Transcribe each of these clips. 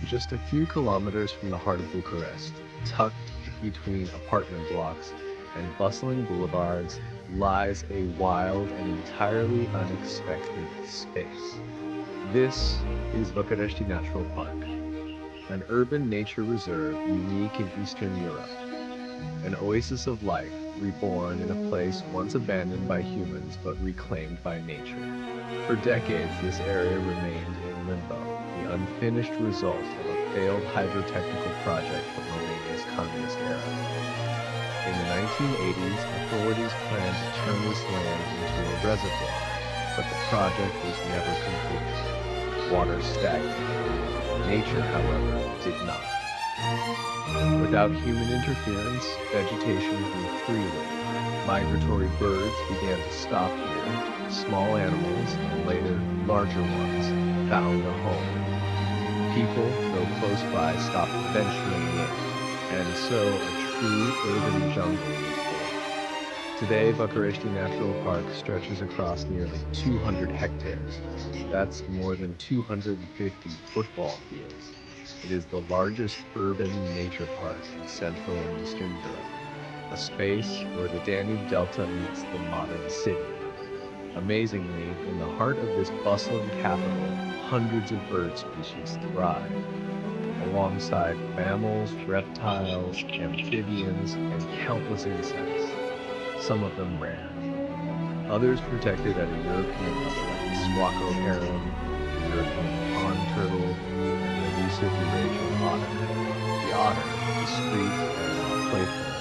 Just a few kilometers from the heart of Bucharest, tucked between apartment blocks and bustling boulevards, lies a wild and entirely unexpected space. This is Bucărești Natural Park, an urban nature reserve unique in Eastern Europe, an oasis of life reborn in a place once abandoned by humans but reclaimed by nature. For decades, this area remained in limbo, the unfinished result of a failed hydrotechnical project from Romania's communist era. In the 1980s, authorities planned to turn this land into a reservoir, but the project was never completed. Water stagnated. Nature, however, did not. Without human interference, vegetation grew freely. Migratory birds began to stop here. Small animals, and later larger ones, found a home. People, though close by, stopped venturing in, and so a true urban jungle was born. Today, Bucărești Natural Park stretches across nearly 200 hectares. That's more than 250 football fields. It is the largest urban nature park in Central and Eastern Europe, a space where the Danube Delta meets the modern city. Amazingly, in the heart of this bustling capital, hundreds of bird species thrive, alongside mammals, reptiles, amphibians, and countless insects, some of them rare. Others protected at a European level, like the Squacco heron, the European pond turtle, and the elusive Eurasian otter. The otter, discreet and playful,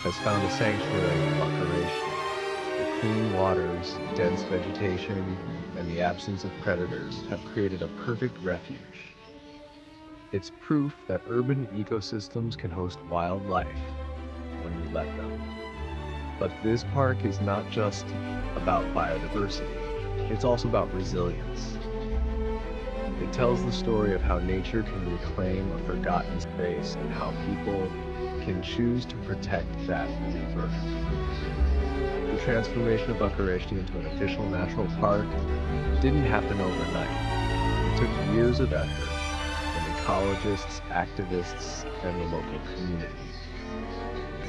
has found a sanctuary in Bucărești. The clean waters, dense vegetation, and the absence of predators have created a perfect refuge. It's proof that urban ecosystems can host wildlife when we let them. But this park is not just about biodiversity, it's also about resilience. It tells the story of how nature can reclaim a forgotten space and how people can choose to protect that rebirth. The transformation of Bucărești into an official natural park didn't happen overnight. It took years of effort from ecologists, activists, and the local community.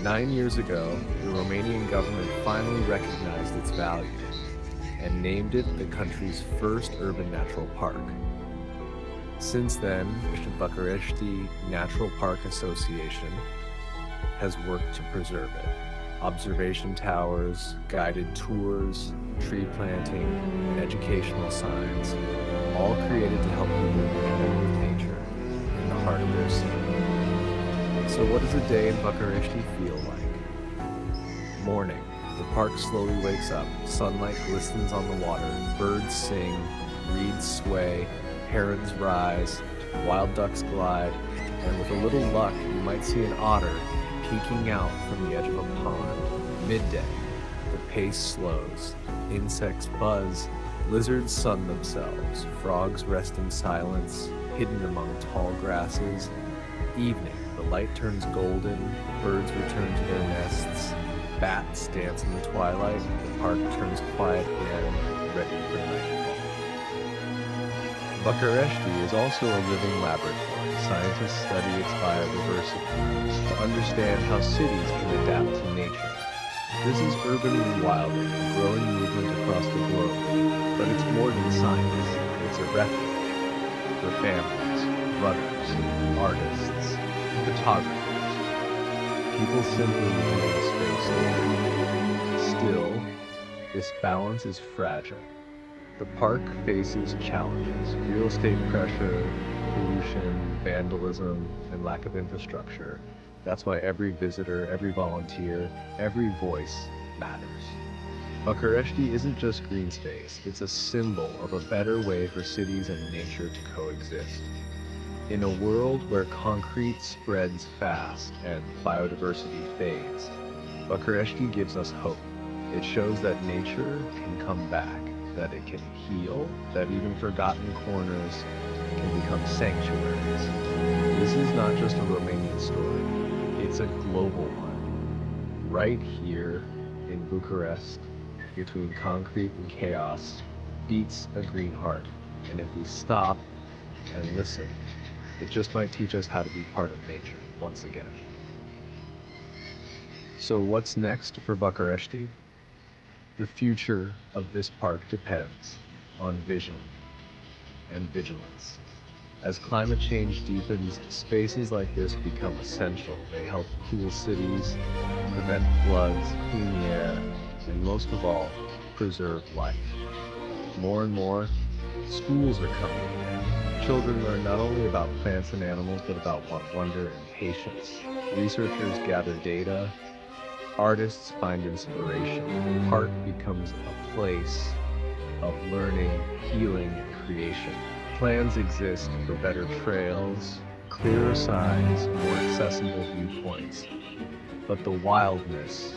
9 years ago, the Romanian government finally recognized its value and named it the country's first urban natural park. Since then, the Bucărești Natural Park Association has worked to preserve it. Observation towers, guided tours, tree planting, and educational signs, all created to help people reconnect with nature in the heart of their city. So what does a day in Bucărești feel like? Morning. The park slowly wakes up, sunlight glistens on the water, birds sing, reeds sway, herons rise, wild ducks glide, and with a little luck, you might see an otter peeking out from the edge of a pond. Midday. The pace slows, insects buzz, lizards sun themselves, frogs rest in silence, hidden among tall grasses. Evening. The light turns golden, birds return to their nests, bats dance in the twilight, the park turns quiet again, ready for nightfall. Bucărești is also a living laboratory. Scientists study its biodiversity to understand how cities can adapt to nature. This is urban rewilding, a growing movement across the globe, but it's more than science. It's a refuge for families, runners, artists, photographers. People simply need a space to breathe. Still, this balance is fragile. The park faces challenges: real estate pressure, pollution, vandalism, and lack of infrastructure. That's why every visitor, every volunteer, every voice matters. Bucărești isn't just green space, it's a symbol of a better way for cities and nature to coexist. In a world where concrete spreads fast and biodiversity fades, Bucărești gives us hope. It shows that nature can come back, that it can heal, that even forgotten corners can become sanctuaries. This is not just a Romanian story, it's a global one. Right here in Bucharest, between concrete and chaos, beats a green heart. And if we stop and listen, It just might teach us how to be part of nature once again. So what's next for Văcărești? The future of this park depends on vision and vigilance. As climate change deepens, spaces like this become essential. They help cool cities, prevent floods, clean the air, and most of all, preserve life. More and more, schools are coming here. Children learn not only about plants and animals, but about wonder and patience. Researchers gather data, artists find inspiration. The park becomes a place of learning, healing, and creation. Plans exist for better trails, clearer signs, more accessible viewpoints. But the wildness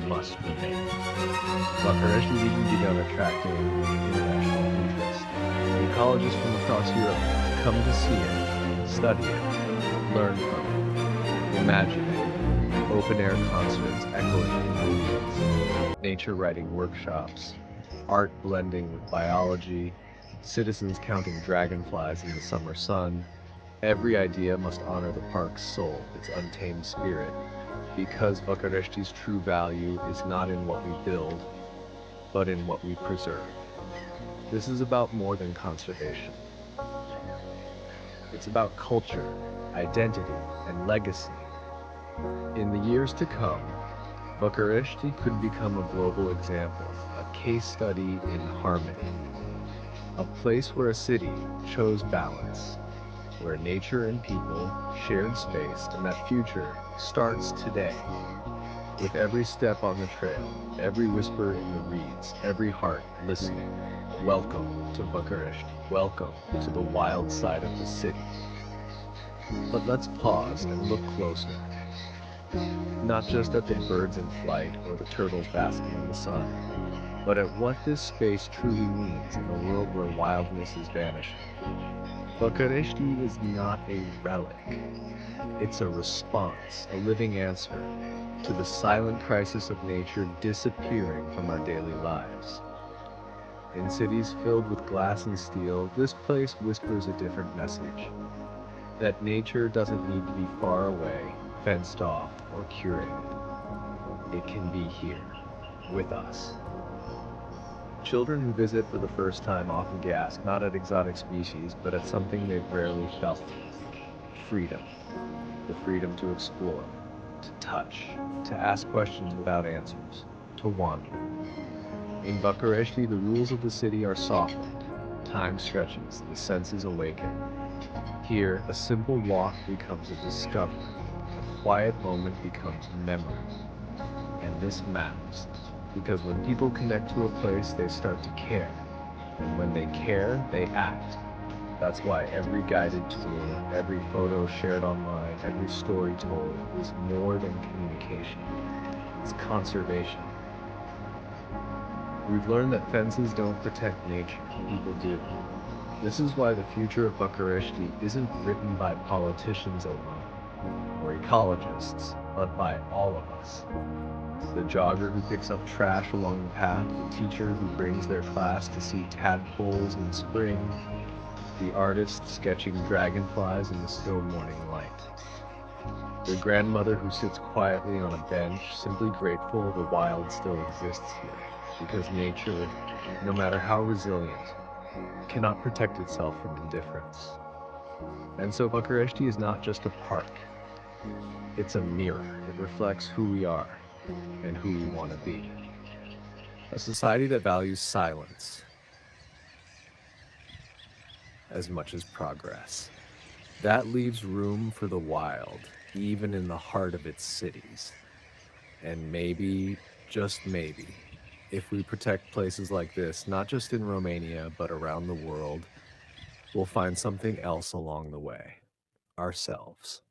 must remain. Văcărești has even begun attracting international interest. Ecologists from across Europe come to see it, study it, learn from it, imagine it. Open-air concerts echoing in the fields, nature writing workshops, art blending with biology, citizens counting dragonflies in the summer sun. Every idea must honor the park's soul, its untamed spirit, because Văcărești's true value is not in what we build, but in what we preserve. This is about more than conservation. It's about culture, identity, and legacy. In the years to come, Văcărești could become a global example, a case study in harmony, a place where a city chose balance, where nature and people shared space, and that future starts today. With every step on the trail, every whisper in the reeds, every heart listening. Welcome to Văcărești. Welcome to the wild side of the city. But let's pause and look closer. Not just at the birds in flight or the turtles basking in the sun, but at what this space truly means in a world where wildness is vanishing. Văcărești is not a relic. It's a response, a living answer to the silent crisis of nature disappearing from our daily lives. In cities filled with glass and steel, this place whispers a different message. That nature doesn't need to be far away, fenced off, or curated. It can be here, with us. Children who visit for the first time often gasp, not at exotic species, but at something they've rarely felt. Freedom. The freedom to explore, to touch, to ask questions without answers, to wander. In Văcărești, the rules of the city are softened. Time stretches, the senses awaken. Here, a simple walk becomes a discovery. A quiet moment becomes memory. And this matters, because when people connect to a place, they start to care. And when they care, they act. That's why every guided tour, every photo shared online, every story told is more than communication. It's conservation. We've learned that fences don't protect nature, people do. This is why the future of Văcărești isn't written by politicians alone, or ecologists, but by all of us. The jogger who picks up trash along the path, the teacher who brings their class to see tadpoles in spring, the artist sketching dragonflies in the still morning light. The grandmother who sits quietly on a bench, simply grateful the wild still exists here, because nature, no matter how resilient, cannot protect itself from indifference. And so Văcărești is not just a park. It's a mirror. It reflects who we are and who we want to be. A society that values silence as much as progress. That leaves room for the wild, even in the heart of its cities. And maybe, just maybe, if we protect places like this, not just in Romania, but around the world, we'll find something else along the way. Ourselves.